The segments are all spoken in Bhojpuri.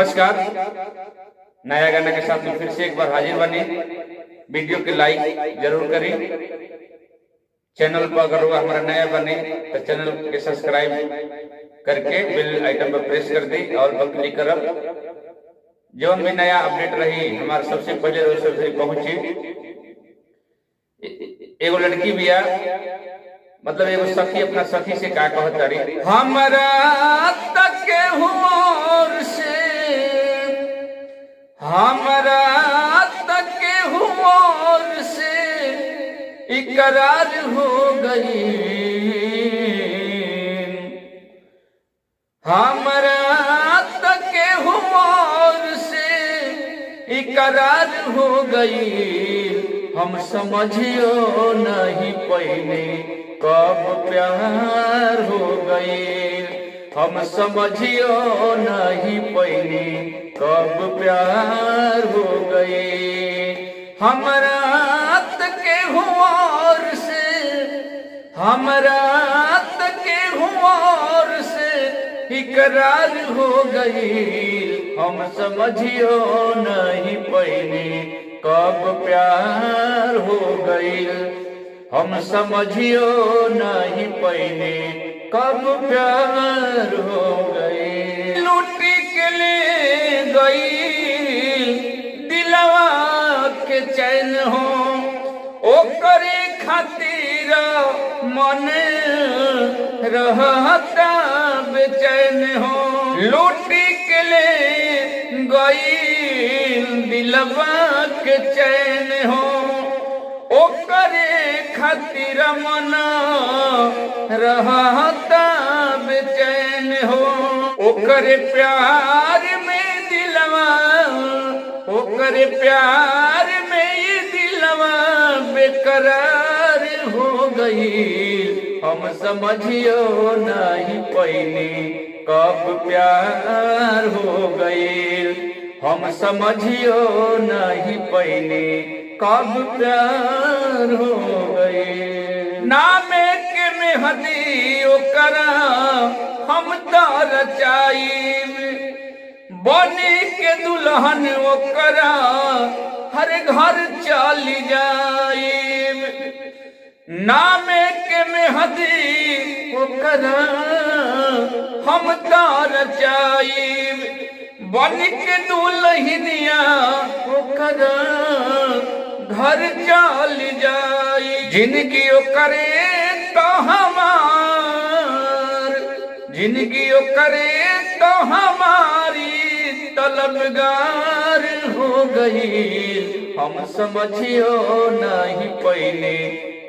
नमस्कार। नया गाना के साथ फिर से एक बार हाजिर बने। वीडियो के लाइक जरूर करें। चैनल पर अगर वो हमारा नया बने तो चैनल के सब्सक्राइब करके बेल आइकन पर प्रेस कर दी और पर क्लिक करब। जो भी नया अपडेट रही हमारे सबसे पहले रोज सबसे पहुंचे। एगो लड़की भी है, मतलब एगो सखी अपना सखी से का कहत तारी, हमरा तक हुओर से, हमरा तक हुओर से इकरार हो गई, हमरा तक हुओर से इकरार हो गई। हम समझियो नहीं पहले कब प्यार हो गई, हम समझियो नहीं पहले कब प्यार हो गई। हमरा तक हुओर से, हमरा तक हुओर से इकरार हो गई। हम समझियो नहीं पहले कब प्यार हो गई, हम समझियो नहीं पहले कब प्यार हो गई। लूटी के ले गई दिलवा के चैन हो, ओ करे खातिर मन रहता बेचैन हो। लूटी के ले गई दिलवा के चैन हो, ओ करे खातिर मन रहता बेचैन हो। ओकरे प्यार में दिलवा, ओकरे प्यार में ये दिलवा बेकरार हो गई। हम समझियो नहीं पहले कब प्यार हो गई, हम समझियो नहीं पहले कब प्यार हो गई। नामे के मेहदी ओकरा हम तो रचाई, बनी के दुल्हन ओकरा हर घर चली जाई। नामे के मेहदी ओकरा हम तो रचाई, बन के दुल्हनिया ओकरा घर चल जाई। जिंदगी ओकरे तो हमार, जिंदगी ओकरे तो हमारी तलबगार हो गई। हम समझियो नहीं पहले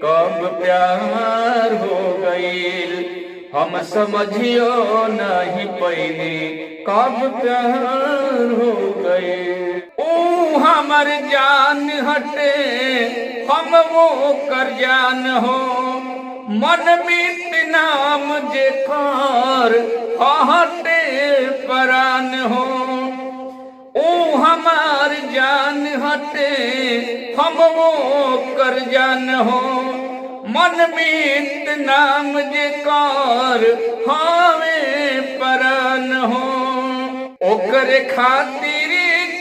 कब प्यार हो गई, हम समझियो नहीं पहले कब प्यार हो गए। ओ हमर जान हटे हम वो कर जान हो, मन बीत नाम जेकर हटे परान हो। ओ हमार जान हटे हम वो कर जान हो, मन बीत नाम जेकर हमें परान हो। ओकरे खातिर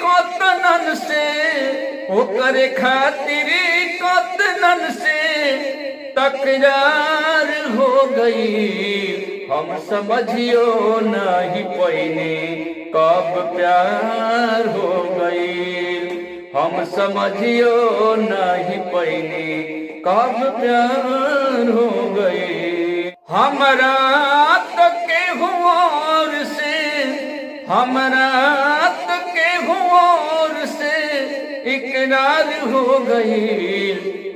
कतनन से, ओकरे खातिर कतनन से तकरार हो गई। हम समझियो नहीं पहले कब प्यार हो गई, हम समझियो नहीं पहले कब प्यार हो गई। हमरा तक हुओर से, हमरा तक हुओर से इकरार हो गई।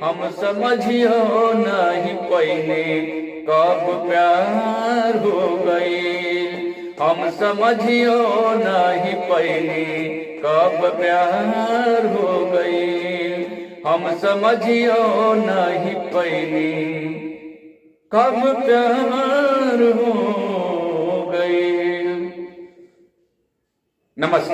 हम समझियो नहीं पहले कब प्यार हो गई, हम समझियो नहीं पहले कब प्यार हो गई, हम समझियो नहीं पहले कब प्यार हो गई। नमस्कार।